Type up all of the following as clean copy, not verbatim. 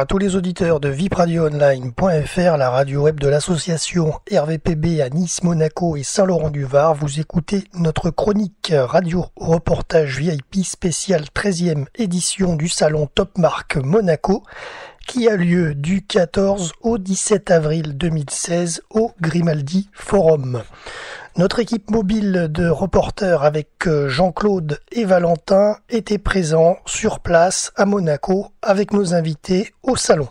à tous les auditeurs de vipradioonline.fr, la radio web de l'association RVPB à Nice, Monaco et Saint-Laurent-du-Var. Vous écoutez notre chronique radio reportage VIP spécial 13e édition du salon Top Marque Monaco qui a lieu du 14 au 17 avril 2016 au Grimaldi Forum. Notre équipe mobile de reporters avec Jean-Claude et Valentin était présent sur place à Monaco avec nos invités au salon.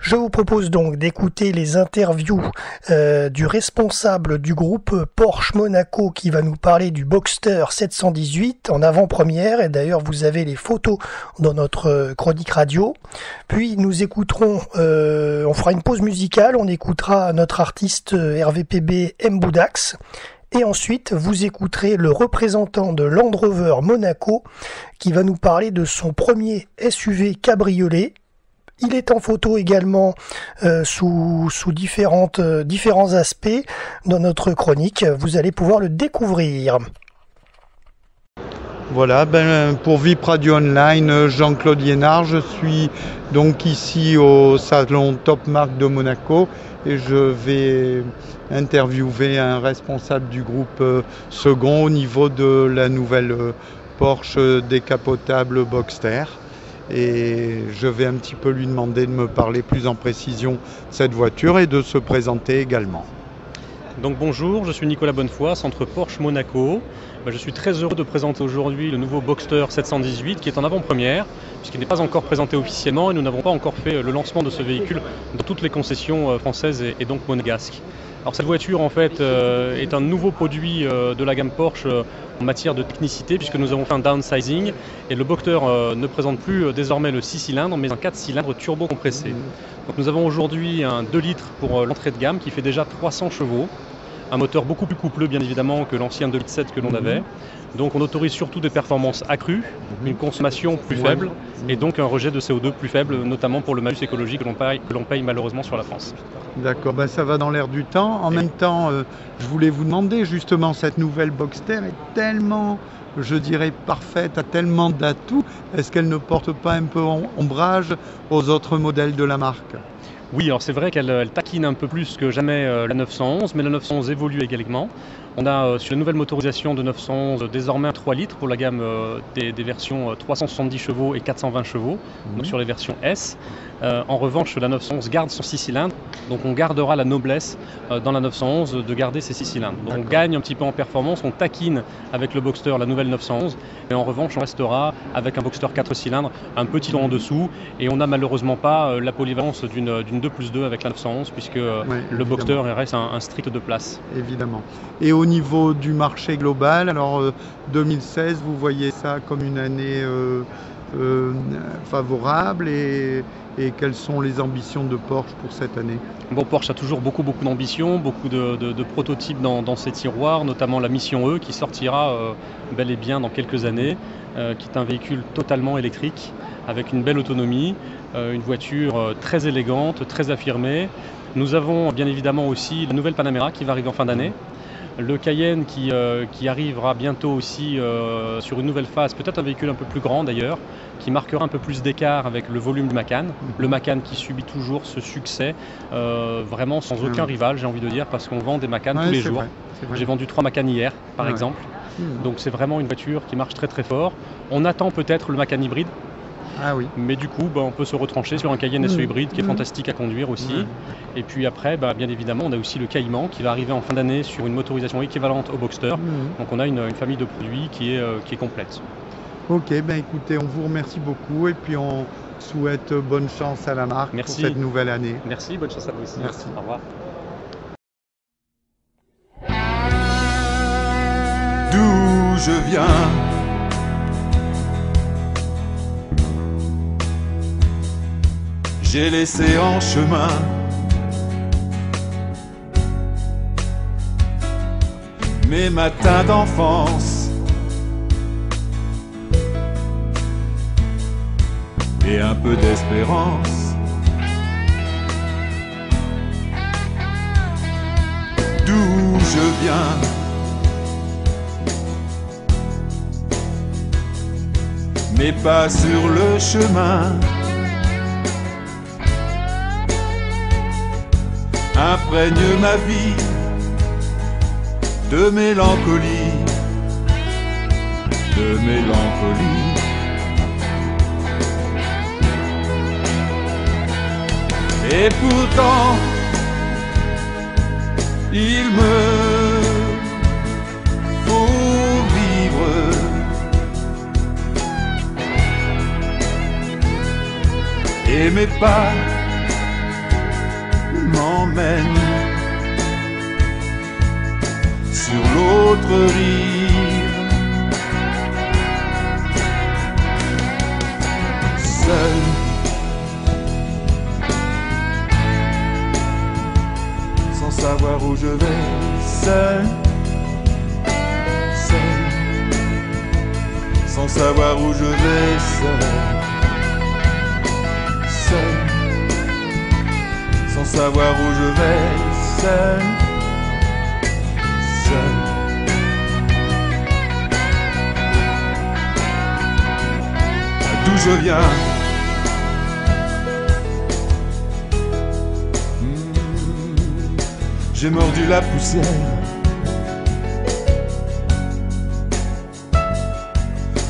Je vous propose donc d'écouter les interviews du responsable du groupe Porsche Monaco qui va nous parler du Boxster 718 en avant-première, et d'ailleurs vous avez les photos dans notre chronique radio. Puis nous écouterons, on fera une pause musicale, on écoutera notre artiste RVPB M. Boudax. Et ensuite, vous écouterez le représentant de Land Rover Monaco qui va nous parler de son premier SUV cabriolet. Il est en photo également sous différents aspects dans notre chronique. Vous allez pouvoir le découvrir. Voilà, pour VIP Radio Online, Jean-Claude Liénard, je suis donc ici au salon Top Marque de Monaco et je vais interviewer un responsable du groupe Second au niveau de la nouvelle Porsche décapotable Boxster. Et je vais un petit peu lui demander de me parler plus en précision de cette voiture et de se présenter également. Donc bonjour, je suis Nicolas Bonnefoy, centre Porsche Monaco. Je suis très heureux de présenter aujourd'hui le nouveau Boxster 718 qui est en avant-première puisqu'il n'est pas encore présenté officiellement et nous n'avons pas encore fait le lancement de ce véhicule dans toutes les concessions françaises et donc monégasques. Alors cette voiture en fait est un nouveau produit de la gamme Porsche en matière de technicité puisque nous avons fait un downsizing et le Boxster ne présente plus désormais le 6 cylindres mais un 4 cylindres turbo compressé. Donc nous avons aujourd'hui un 2 litres pour l'entrée de gamme qui fait déjà 300 chevaux. Un moteur beaucoup plus coupleux bien évidemment que l'ancien 2007 que l'on avait. Donc on autorise surtout des performances accrues, une consommation plus faible et donc un rejet de CO2 plus faible, notamment pour le malus écologique que l'on paye malheureusement sur la France. D'accord, ça va dans l'air du temps. En même temps, je voulais vous demander justement, cette nouvelle Boxster est tellement, je dirais, parfaite, a tellement d'atouts. Est-ce qu'elle ne porte pas un peu ombrage aux autres modèles de la marque ? Oui, alors c'est vrai qu'elle taquine un peu plus que jamais la 911, mais la 911 évolue également. On a sur la nouvelle motorisation de 911 désormais un 3 litres pour la gamme des versions 370 chevaux et 420 chevaux, donc sur les versions S. En revanche, la 911 garde son 6 cylindres, donc on gardera la noblesse dans la 911 de garder ses 6 cylindres. Donc on gagne un petit peu en performance, on taquine avec le Boxster la nouvelle 911, mais en revanche on restera avec un Boxster 4 cylindres un petit ton en dessous, et on n'a malheureusement pas la polyvalence d'une 2+2 avec la 911 puisque le Boxster reste un strict de place. Évidemment. Et au niveau du marché global, alors 2016, vous voyez ça comme une année favorable et quelles sont les ambitions de Porsche pour cette année ? Bon, Porsche a toujours beaucoup d'ambitions, beaucoup de prototypes dans ses tiroirs, notamment la Mission E qui sortira bel et bien dans quelques années, qui est un véhicule totalement électrique avec une belle autonomie, une voiture très élégante, très affirmée. Nous avons bien évidemment aussi la nouvelle Panamera qui va arriver en fin d'année. Le Cayenne qui arrivera bientôt aussi sur une nouvelle phase, peut-être un véhicule un peu plus grand d'ailleurs, qui marquera un peu plus d'écart avec le volume du Macan. Le Macan qui subit toujours ce succès, vraiment sans aucun rival, j'ai envie de dire, parce qu'on vend des Macan tous les jours. J'ai vendu 3 Macan hier, par exemple. Donc c'est vraiment une voiture qui marche très très fort. On attend peut-être le Macan hybride. Ah oui. Mais du coup, on peut se retrancher sur un Cayenne SE hybride qui est fantastique à conduire aussi. Et puis après, bien évidemment, on a aussi le Caïman qui va arriver en fin d'année sur une motorisation équivalente au Boxster. Donc on a une famille de produits qui est complète. Ok, écoutez, on vous remercie beaucoup et puis on souhaite bonne chance à la marque pour cette nouvelle année. Merci, bonne chance à vous aussi. Merci. Au revoir. D'où je viens, j'ai laissé en chemin mes matins d'enfance et un peu d'espérance. D'où je viens, mes pas sur le chemin imprègne ma vie de mélancolie, de mélancolie. Et pourtant, il me faut vivre. Et mes pas m'emmènent sur l'autre rive. Seul, sans savoir où je vais, seul, seul, sans savoir où je vais, seul, seul, sans savoir où je vais, seul, seul. D'où je viens, j'ai mordu la poussière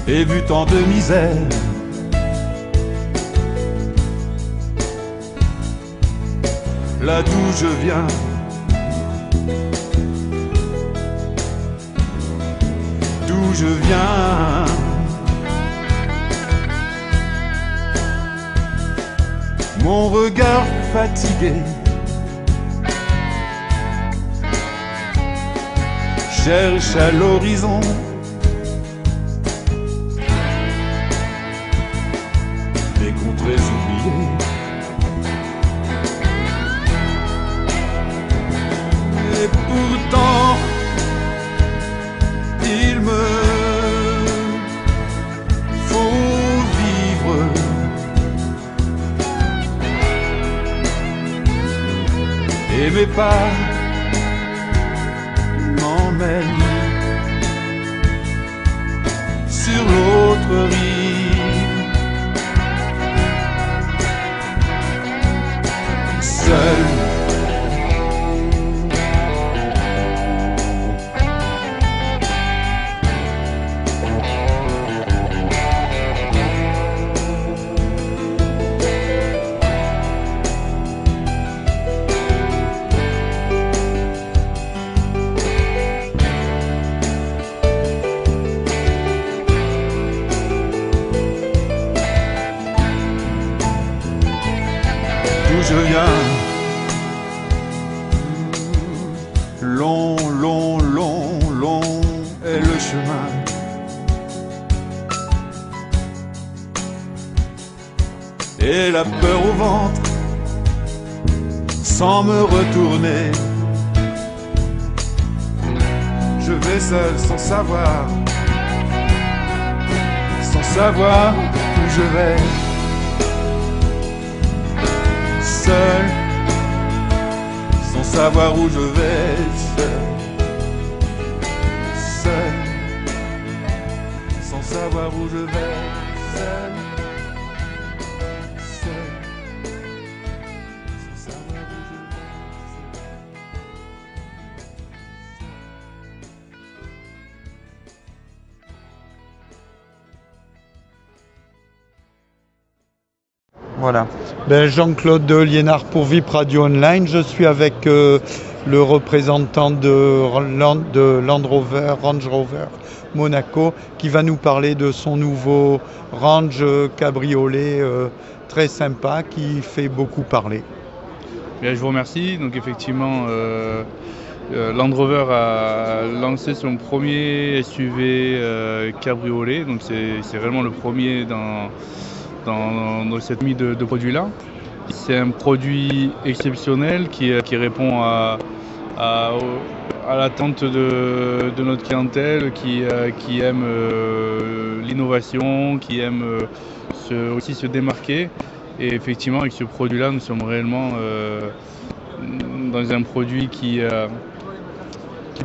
et vu tant de misère. Là d'où je viens, d'où je viens, mon regard fatigué cherche à l'horizon des contrées oubliées. Et pourtant, il me faut vivre. Et mes pas m'emmènent sur l'autre rive. Seul, je viens, long, long, long, long est le chemin. Et la peur au ventre, sans me retourner, je vais seul sans savoir où je vais. Seul, sans savoir où je vais, seul, seul, sans savoir où je vais, seul, seul, sans savoir où je vais, Voilà. Ben, Jean-Claude Liénard pour VIP Radio Online. Je suis avec le représentant de Land Rover, Range Rover Monaco, qui va nous parler de son nouveau Range cabriolet très sympa qui fait beaucoup parler. Bien, je vous remercie. Donc effectivement, Land Rover a lancé son premier SUV cabriolet. Donc c'est vraiment le premier dans cette mise de produits-là. C'est un produit exceptionnel qui répond à l'attente de notre clientèle qui aime l'innovation, qui aime aussi se démarquer. Et effectivement, avec ce produit-là, nous sommes réellement dans un produit qui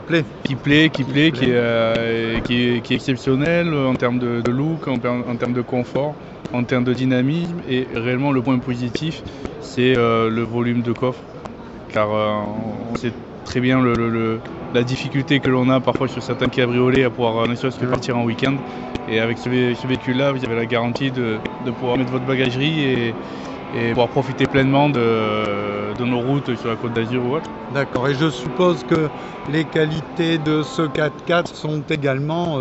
plaît, qui est exceptionnel en termes de look, en termes de confort, en termes de dynamisme. Et réellement, le point positif, c'est le volume de coffre car on sait très bien la difficulté que l'on a parfois sur certains cabriolets à pouvoir ne serait-ce que partir en week-end. Et avec ce véhicule-là, vous avez la garantie de pouvoir mettre votre bagagerie et pouvoir profiter pleinement de nos routes sur la Côte d'Azur ou autre. D'accord, et je suppose que les qualités de ce 4x4 sont également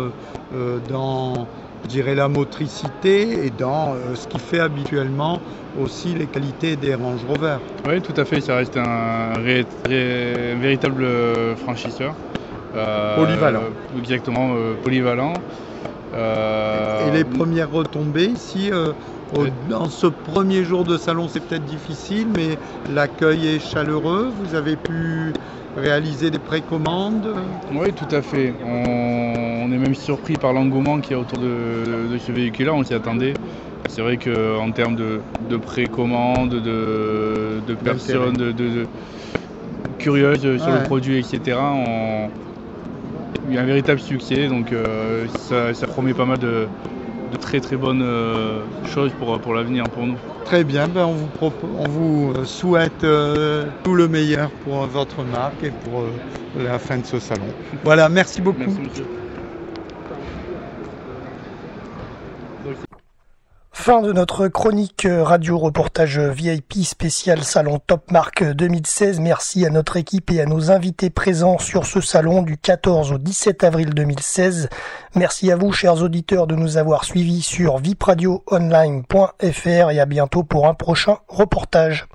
dans, je dirais, la motricité et dans ce qui fait habituellement aussi les qualités des Range Rover. Oui, tout à fait, ça reste un véritable franchisseur. Polyvalent. Exactement, polyvalent. Et les premières retombées ici, dans ce premier jour de salon, c'est peut-être difficile, mais l'accueil est chaleureux. Vous avez pu réaliser des précommandes? Oui, tout à fait. On est même surpris par l'engouement qu'il y a autour de ce véhicule-là, on s'y attendait. C'est vrai qu'en termes de précommandes, de personnes de curieuses sur le produit, etc., il y a un véritable succès, donc ça promet pas mal de très très bonnes choses pour l'avenir pour nous. Très bien, on vous souhaite tout le meilleur pour votre marque et pour la fin de ce salon. Voilà, merci beaucoup. Merci, monsieur. Fin de notre chronique radio reportage VIP spécial salon Top Marque 2016. Merci à notre équipe et à nos invités présents sur ce salon du 14 au 17 avril 2016. Merci à vous, chers auditeurs, de nous avoir suivis sur vipradioonline.fr et à bientôt pour un prochain reportage.